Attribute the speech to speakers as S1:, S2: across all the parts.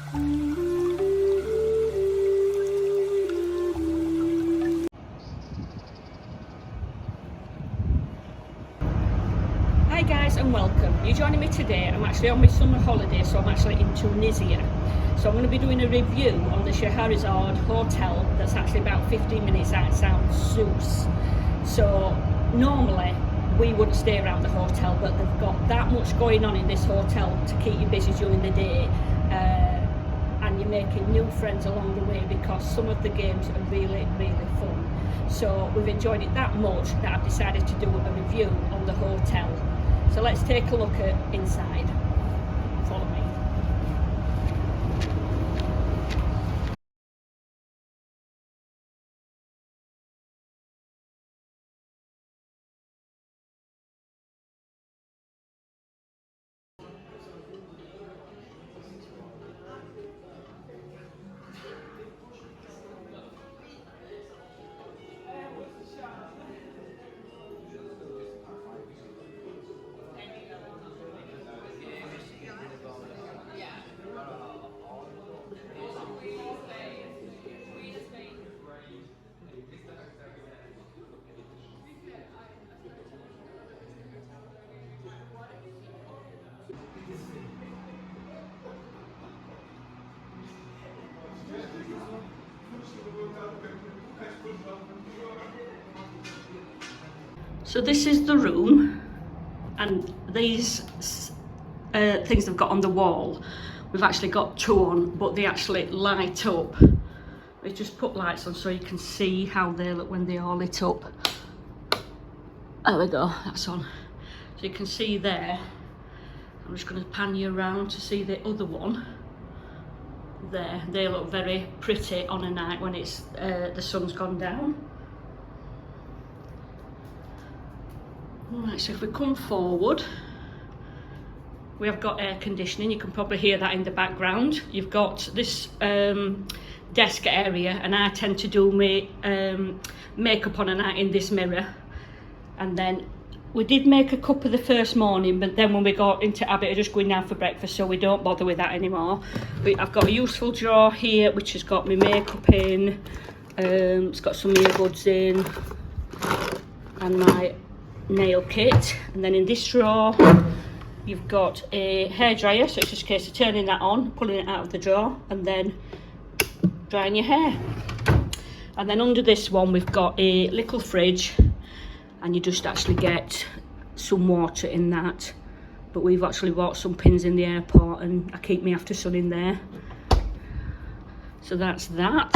S1: Hi guys and welcome. You're joining me today. I'm actually on my summer holiday, so I'm actually in Tunisia. So I'm going to be doing a review on the Scheherazade hotel that's actually about 15 minutes outside Sousse. So normally we wouldn't stay around the hotel, but they've got that much going on in this hotel to keep you busy during the day, and you're making new friends along the way because some of the games are really fun. So we've enjoyed it that much that I've decided to do a review on the hotel. So let's take a look at inside. Follow me. So this is the room, and these things they've got on the wall, we've actually got two on, but they actually light up. We just put lights on so you can see how they look when they are lit up. There we go, that's on. So you can see there. I'm just going to pan you around to see the other one. There, they look very pretty on a night when it's the sun's gone down. Right, so if we come forward, we have got air conditioning. You can probably hear that in the background. You've got this desk area, and I tend to do my makeup on a night in this mirror. And then we did make a cuppa the first morning, but then when we got into habit of just going down for breakfast, so we don't bother with that anymore. I've got a useful drawer here which has got my makeup in, it's got some earbuds in, and my nail kit. And then in this drawer you've got a hairdryer, so it's just a case of turning that on, pulling it out of the drawer, and then drying your hair. And then under this one we've got a little fridge, and you just actually get some water in that. But we've actually bought some pins in the airport, and I keep me after sun in there. So that's that.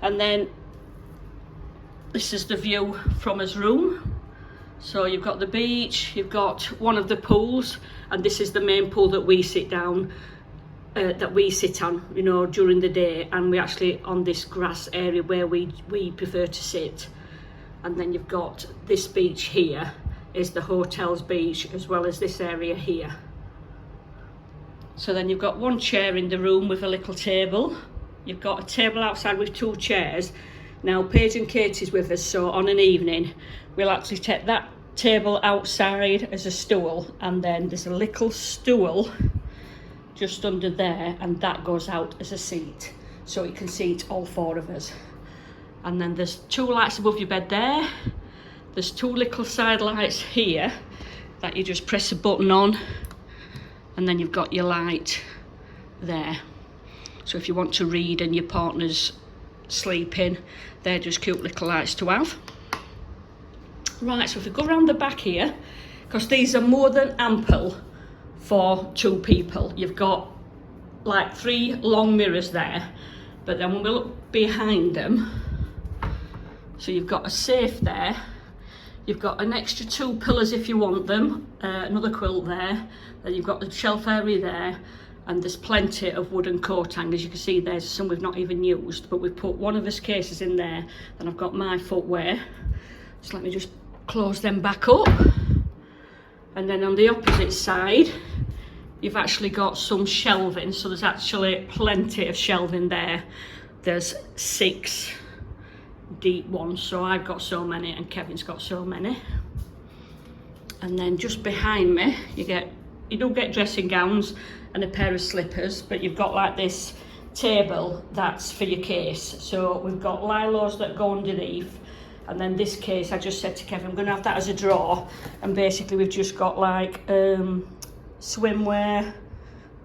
S1: And then this is the view from his room. So you've got the beach, you've got one of the pools, and this is the main pool that we sit down, that we sit on, you know, during the day. And we're actually on this grass area where we prefer to sit. And then you've got this beach here is the hotel's beach, as well as this area here. So then you've got one chair in the room with a little table. You've got a table outside with two chairs. Now Paige and Katie's with us, so on an evening we'll actually take that table outside as a stool, and then there's a little stool just under there, and that goes out as a seat, so you can seat all four of us. And then there's two lights above your bed there. There's two little side lights here that you just press a button on, and then you've got your light there. So if you want to read and your partner's sleeping, they're just cute little lights to have. Right, so if we go around the back here, because these are more than ample for two people. You've got like 3 long mirrors there, but then when we look behind them, so you've got a safe there, you've got an extra 2 pillars if you want them, another quilt there, then you've got the shelf area there, and there's plenty of wooden coat hangers. You can see there's some we've not even used, but we've put one of his cases in there. Then I've got my footwear, so let me just close them back up. And then on the opposite side you've actually got some shelving, so there's actually plenty of shelving there. There's 6 deep ones, so I've got so many and Kevin's got so many. And then just behind me you do get dressing gowns, and a pair of slippers, but you've got like this table that's for your case. So we've got lilos that go underneath, and then this case, I just said to Kevin, I'm going to have that as a drawer, and basically we've just got like swimwear,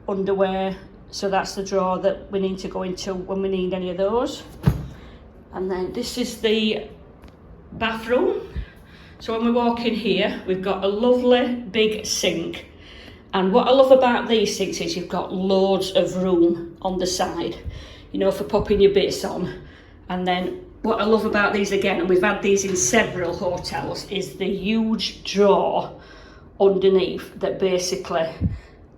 S1: underwear, so that's the drawer that we need to go into when we need any of those. And then this is the bathroom. So when we walk in here, we've got a lovely big sink. And what I love about these sinks is you've got loads of room on the side, you know, for popping your bits on. And then what I love about these again, and we've had these in several hotels, is the huge drawer underneath that basically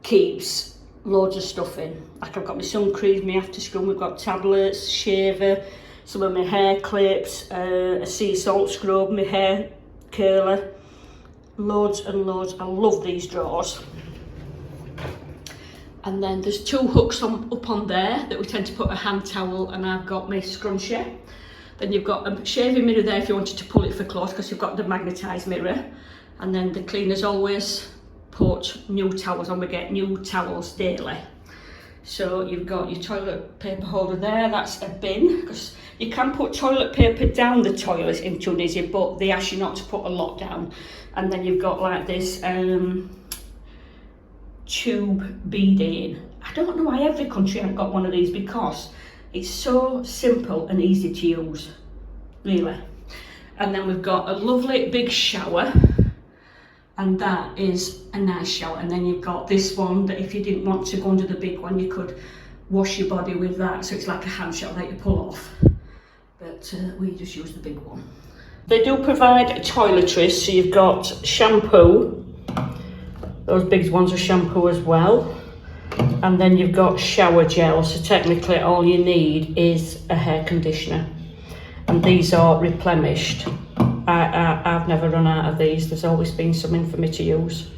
S1: keeps loads of stuff in. Like I've got my sun cream, my after scrub, we've got tablets, shaver, some of my hair clips, a sea salt scrub, my hair curler, loads and loads. I love these drawers. And then there's two hooks up on there that we tend to put a hand towel, and I've got my scrunchie. Then you've got a shaving mirror there if you wanted to pull it for clothes, because you've got the magnetised mirror. And then the cleaners always put new towels on. We get new towels daily. So you've got your toilet paper holder there, that's a bin, because you can put toilet paper down the toilet in Tunisia, but they ask you not to put a lot down. And then you've got like this tube beading. I don't know why every country hasn't got one of these, because it's so simple and easy to use, really. And then we've got a lovely big shower, and that is a nice shower. And then you've got this one that if you didn't want to go under the big one, you could wash your body with that, so it's like a hand shower that you pull off, but we just use the big one. They do provide toiletries, so you've got shampoo, those big ones are shampoo as well, and then you've got shower gel, so technically all you need is a hair conditioner, and these are replenished. I've never run out of these, there's always been something for me to use.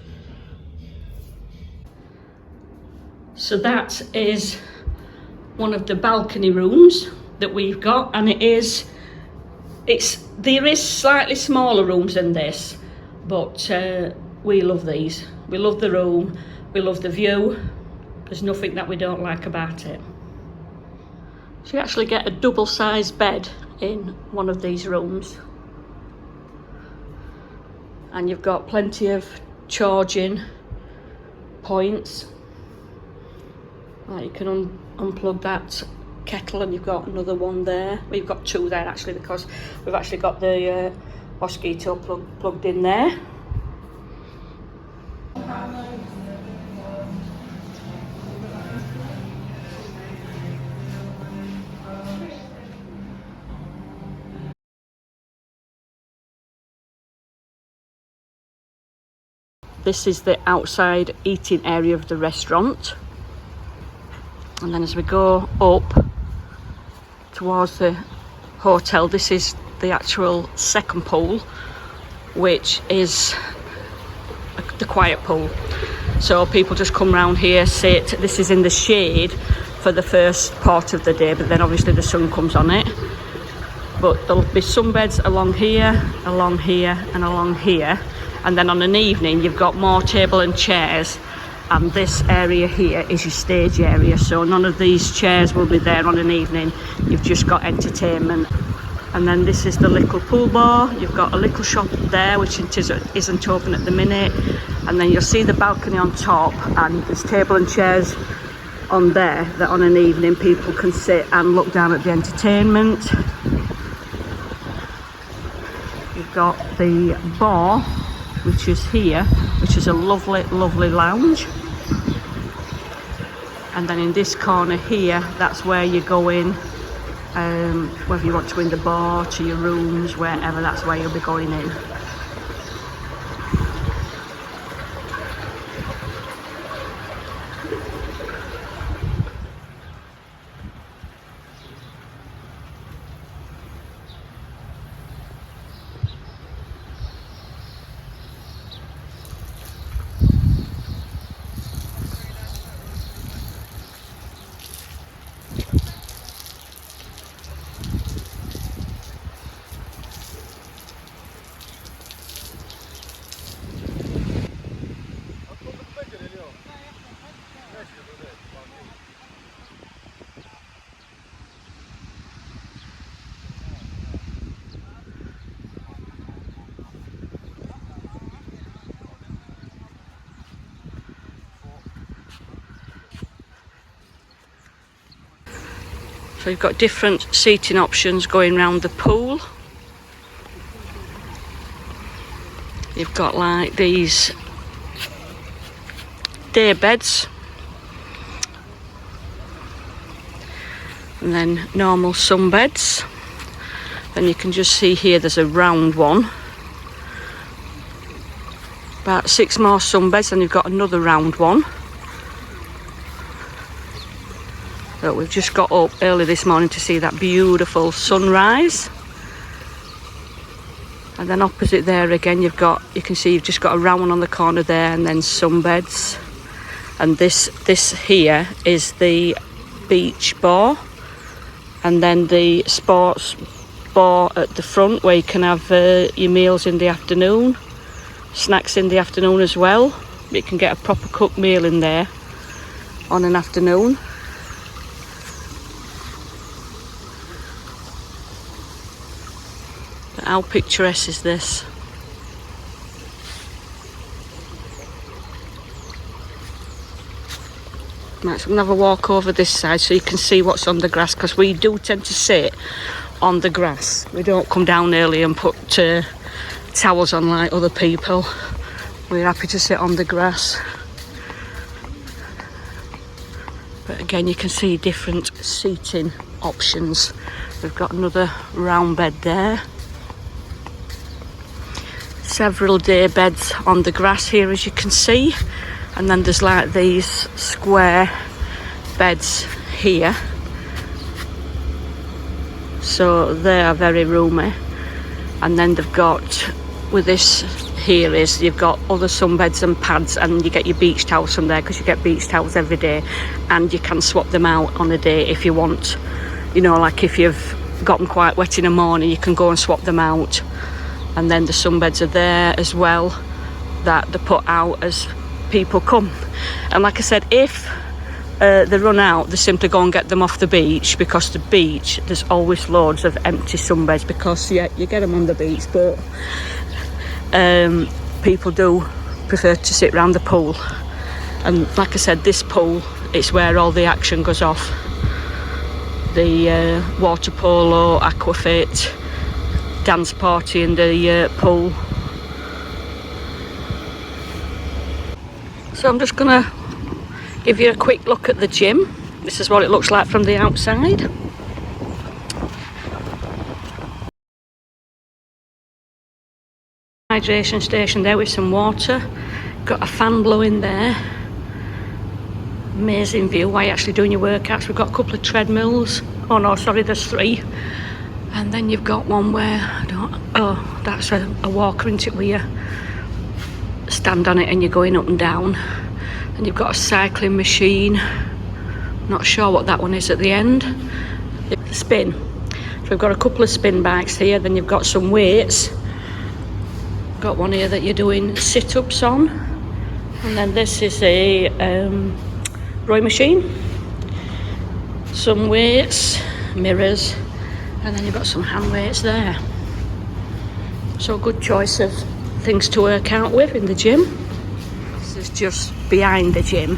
S1: So that is one of the balcony rooms that we've got, and there is slightly smaller rooms than this, but we love these. We love the room, we love the view. There's nothing that we don't like about it. So you actually get a double-sized bed in one of these rooms, and you've got plenty of charging points. You can unplug that kettle, and you've got another one there. We've got two there actually, because we've actually got the mosquito plugged in there. This is the outside eating area of the restaurant. And then as we go up towards the hotel, this is the actual second pool, which is the quiet pool. So people just come round here, sit. This is in the shade for the first part of the day, but then obviously the sun comes on it. But there'll be sunbeds along here, and along here. And then on an evening, you've got more table and chairs. And this area here is your stage area, so none of these chairs will be there on an evening. You've just got entertainment. And then this is the little pool bar. You've got a little shop there, which isn't open at the minute. And then you'll see the balcony on top, and there's table and chairs on there that on an evening people can sit and look down at the entertainment. You've got the bar, which is here, which is a lovely, lovely lounge. And then in this corner here, that's where you go in, whether you want to in the bar, to your rooms, wherever, that's where you'll be going in. So you've got different seating options going around the pool. You've got like these day beds, and then normal sunbeds. Then you can just see here there's a round one. About 6 more sunbeds, and you've got another round one. But we've just got up early this morning to see that beautiful sunrise. And then opposite there again, you can see you've just got a round one on the corner there, and then sunbeds. And this here is the beach bar, and then the sports bar at the front where you can have your meals in the afternoon, snacks in the afternoon as well. You can get a proper cooked meal in there on an afternoon. But how picturesque is this? Right, so I'm going to have a walk over this side so you can see what's on the grass, because we do tend to sit on the grass. We don't come down early and put towels on like other people. We're happy to sit on the grass. But again, you can see different seating options. We've got another round bed there. Several day beds on the grass here, as you can see. And then there's like these square beds here. So they are very roomy. And then they've got, with this here is, you've got other sunbeds and pads, and you get your beach towels from there, because you get beach towels every day. And you can swap them out on a day if you want. You know, like if you've got them quite wet in the morning, you can go and swap them out. And then the sunbeds are there as well, that they put out as people come. And like I said, if they run out, they simply go and get them off the beach, because the beach, there's always loads of empty sunbeds, because yeah, you get them on the beach, but people do prefer to sit around the pool. And like I said, this pool, it's where all the action goes off. The water polo, aquafit, dance party in the pool. So I'm just going to give you a quick look at the gym. This is what it looks like from the outside. Hydration station there with some water. Got a fan blowing there. Amazing view while you're actually doing your workouts. We've got a couple of treadmills. Oh no, sorry, there's 3. And then you've got one where, that's a walker, isn't it, where you stand on it and you're going up and down. And you've got a cycling machine. Not sure what that one is at the end. Spin. So we've got a couple of spin bikes here. Then you've got some weights. Got one here that you're doing sit-ups on. And then this is a rowing machine. Some weights, mirrors. And then you've got some hand weights there. So a good choice of things to work out with in the gym. This is just behind the gym.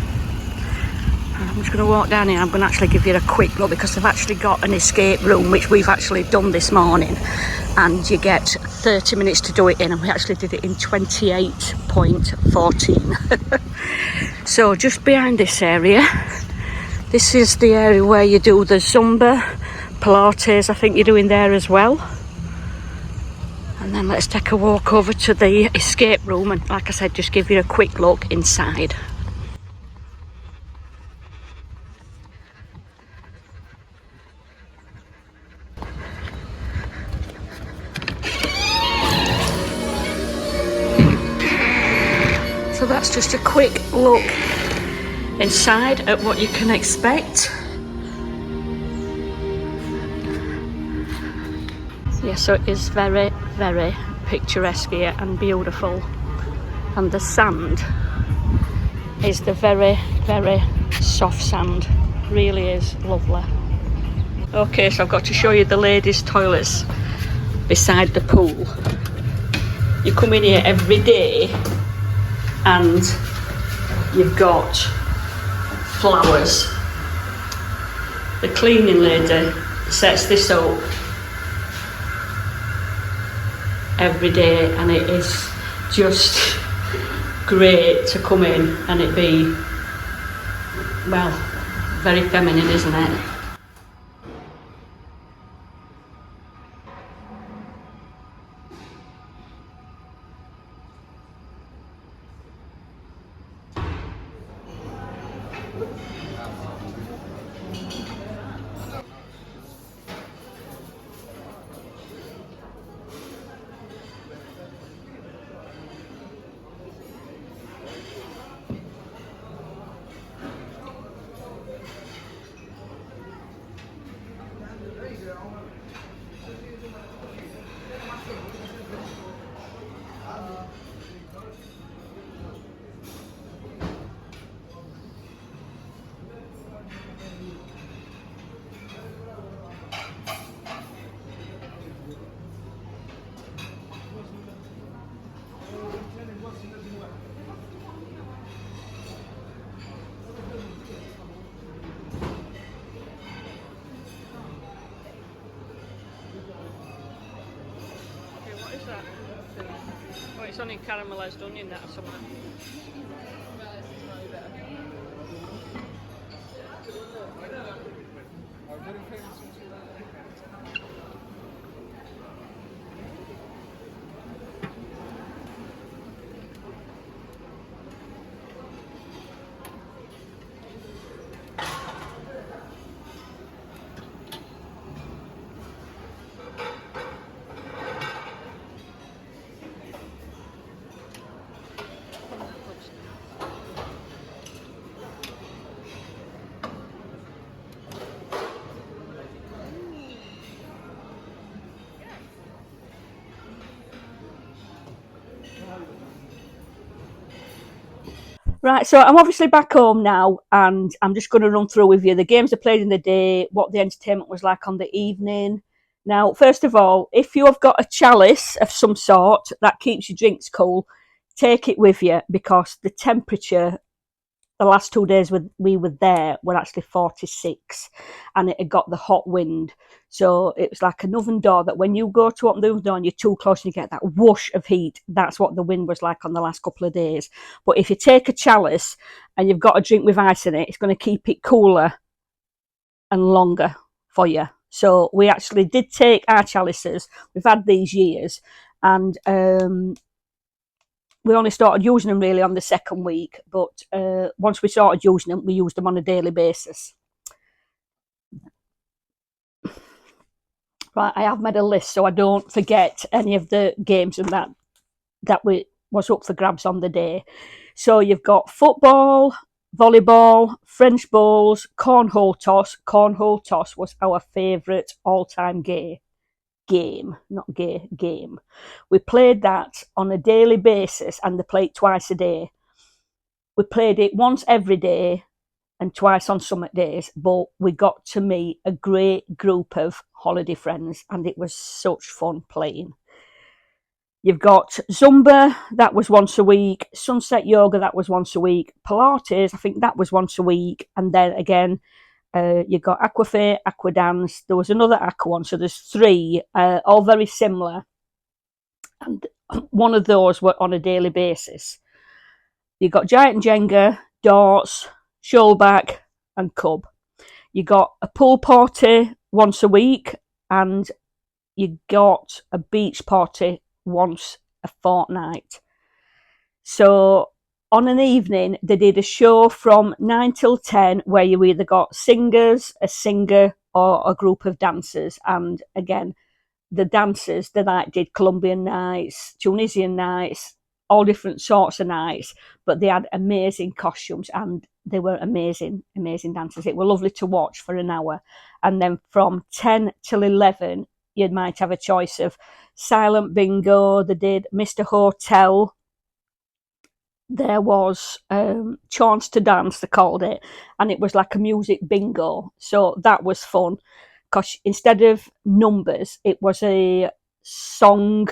S1: I'm just going to walk down here. I'm going to actually give you a quick look, because I've actually got an escape room which we've actually done this morning, and you get 30 minutes to do it in, and we actually did it in 28.14. So just behind this area, this is the area where you do the Zumba, Pilates, I think you're doing there as well. And then let's take a walk over to the escape room, and like I said, just give you a quick look inside. So that's just a quick look inside at what you can expect. Yeah, so it is very, very picturesque here and beautiful. And the sand is the very, very soft sand. Really is lovely. Okay, so I've got to show you the ladies' toilets beside the pool. You come in here every day and you've got flowers The cleaning lady sets this up every day, and it is just great to come in and it be, well, very feminine, isn't it? What is that? Oh, it's only caramelised onion that or something. Right, so I'm obviously back home now, and I'm just going to run through with you the games I played in the day, what the entertainment was like on the evening. Now, first of all, if you have got a chalice of some sort that keeps your drinks cool, take it with you, because the temperature the last 2 days we were there were actually 46, and it had got the hot wind. So it was like an oven door that when you go to open the oven door and you're too close and you get that whoosh of heat, that's what the wind was like on the last couple of days. But if you take a chalice and you've got a drink with ice in it, it's going to keep it cooler and longer for you. So we actually did take our chalices. We've had these years, and we only started using them really on the second week, but once we started using them, we used them on a daily basis. Right, I have made a list so I don't forget any of the games and that was up for grabs on the day. So you've got football, volleyball, French bowls, cornhole toss. Cornhole toss was our favourite all-time game. We played that on a daily basis, and they play it twice a day. We played it once every day and twice on summer days, but we got to meet a great group of holiday friends, and it was such fun playing. You've got Zumba, that was once a week. Sunset Yoga, that was once a week. Pilates, I think that was once a week. And then again, you've got Aquafit, Aqua Dance. There was another Aqua one, so there's three, all very similar. And one of those were on a daily basis. You've got Giant Jenga, Darts, Shoalback, and Cub. You got a pool party once a week, and you got a beach party once a fortnight. So on an evening, they did a show from 9 till 10 where you either got singers, a singer, or a group of dancers. And again, the dancers, the night did Colombian nights, Tunisian nights, all different sorts of nights, but they had amazing costumes and they were amazing dancers. It was lovely to watch for an hour. And then from 10 till 11, you might have a choice of silent bingo. They did Mr. Hotel. There was Chance to Dance, they called it, and it was like a music bingo. So that was fun, because instead of numbers, it was a song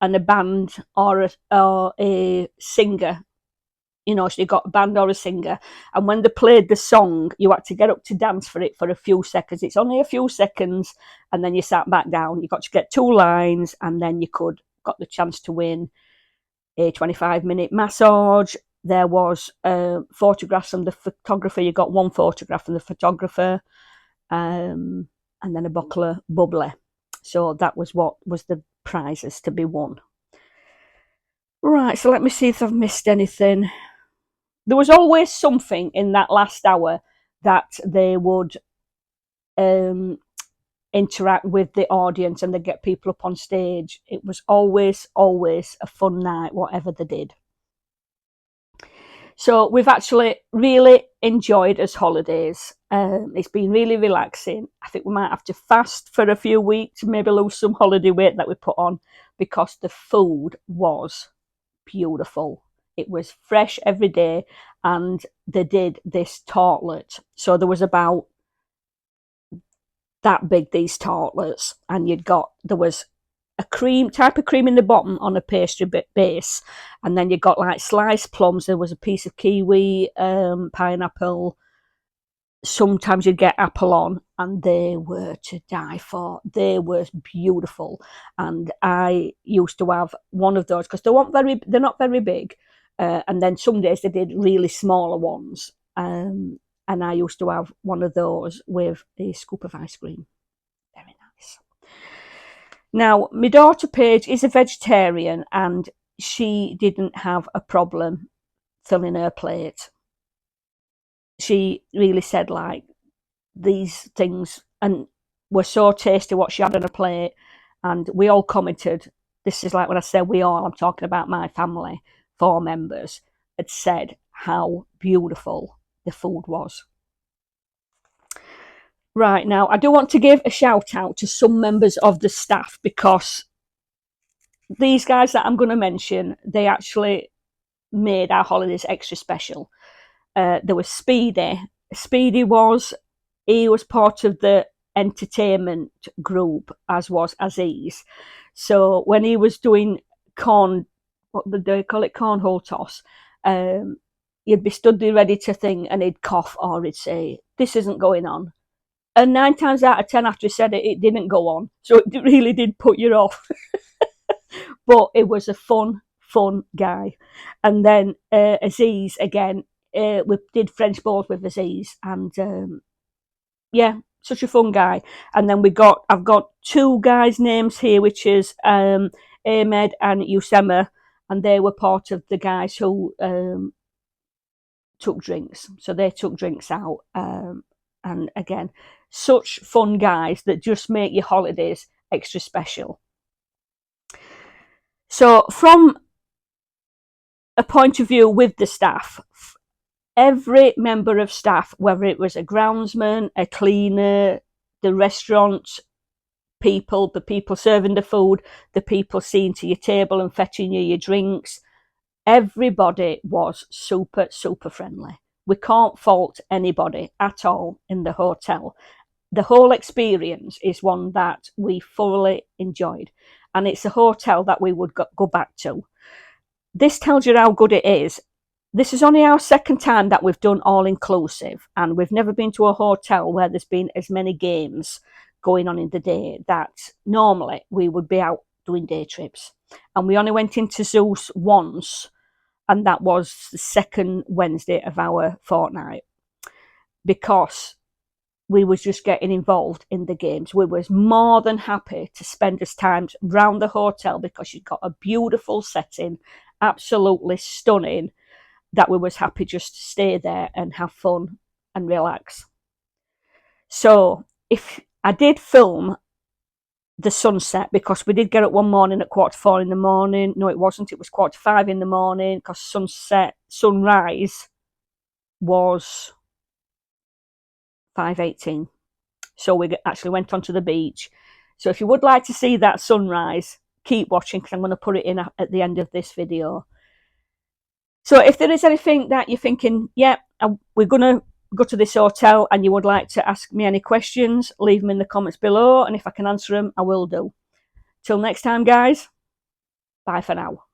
S1: and a band or a singer you know, so you got a band or a singer, and when they played the song, you had to get up to dance for it for a few seconds. It's only a few seconds, and then you sat back down. You got to get 2 lines, and then you got the chance to win a 25-minute massage. There was photographs from the photographer. You got 1 photograph from the photographer, and then a bottle of bubbly. So that was what was the prizes to be won. Right, so let me see if I've missed anything. There was always something in that last hour that they would interact with the audience, and they get people up on stage. It was always a fun night, whatever they did. So we've actually really enjoyed as holidays. It's been really relaxing. I think we might have to fast for a few weeks, maybe lose some holiday weight that we put on, because the food was beautiful. It was fresh every day, and they did this tartlet. So there was about that big, these tartlets, and there was a type of cream in the bottom on a pastry base, and then you got like sliced plums. There was a piece of kiwi, pineapple. Sometimes you'd get apple on, and they were to die for. They were beautiful, and I used to have one of those because they're not very big, and then some days they did really smaller ones, and I used to have one of those with a scoop of ice cream. Very nice. Now, my daughter Paige is a vegetarian, and she didn't have a problem filling her plate. She really said, like, these things and were so tasty what she had on her plate, and we all commented. This is like when I say we all, I'm talking about my family, 4 members, had said how beautiful the food was. Right, now I do want to give a shout out to some members of the staff, because these guys that I'm going to mention, they actually made our holidays extra special. There was Speedy. He was part of the entertainment group, as was Aziz. So when he was doing what did they call it, cornhole toss, he'd be stood there ready to think, and he'd cough, or he'd say, "This isn't going on." And 9 times out of 10 after he said it, it didn't go on. So it really did put you off. But it was a fun guy. And then Aziz, again, we did French balls with Aziz, and yeah, such a fun guy. And then I've got 2 guys' names here, which is Ahmed and Usema, and they were part of the guys who took drinks. So they took drinks out, and again, such fun guys that just make your holidays extra special. So from a point of view with the staff, every member of staff, whether it was a groundsman, a cleaner, the restaurant people, the people serving the food, the people seeing to your table and fetching you your drinks, everybody was super friendly. We can't fault anybody at all in the hotel. The whole experience is one that we thoroughly enjoyed, and it's a hotel that we would go back to. This tells you how good it is. This is only our 2nd time that we've done all-inclusive, and we've never been to a hotel where there's been as many games going on in the day that normally we would be out doing day trips. And we only went into Zeus once, and that was the 2nd Wednesday of our fortnight, because we was just getting involved in the games. We was more than happy to spend us time round the hotel, because you've got a beautiful setting, absolutely stunning, that we was happy just to stay there and have fun and relax. So if I did film the sunset, because we did get up one morning at 4:45 in the morning. No, it wasn't. It was 4:45 in the morning, because sunrise was 5:18. So we actually went onto the beach. So if you would like to see that sunrise, keep watching, because I'm going to put it in at the end of this video. So if there is anything that you're thinking, yeah, we're going to go to this hotel, and you would like to ask me any questions, leave them in the comments below, and if I can answer them, I will do. Till next time, guys, bye for now.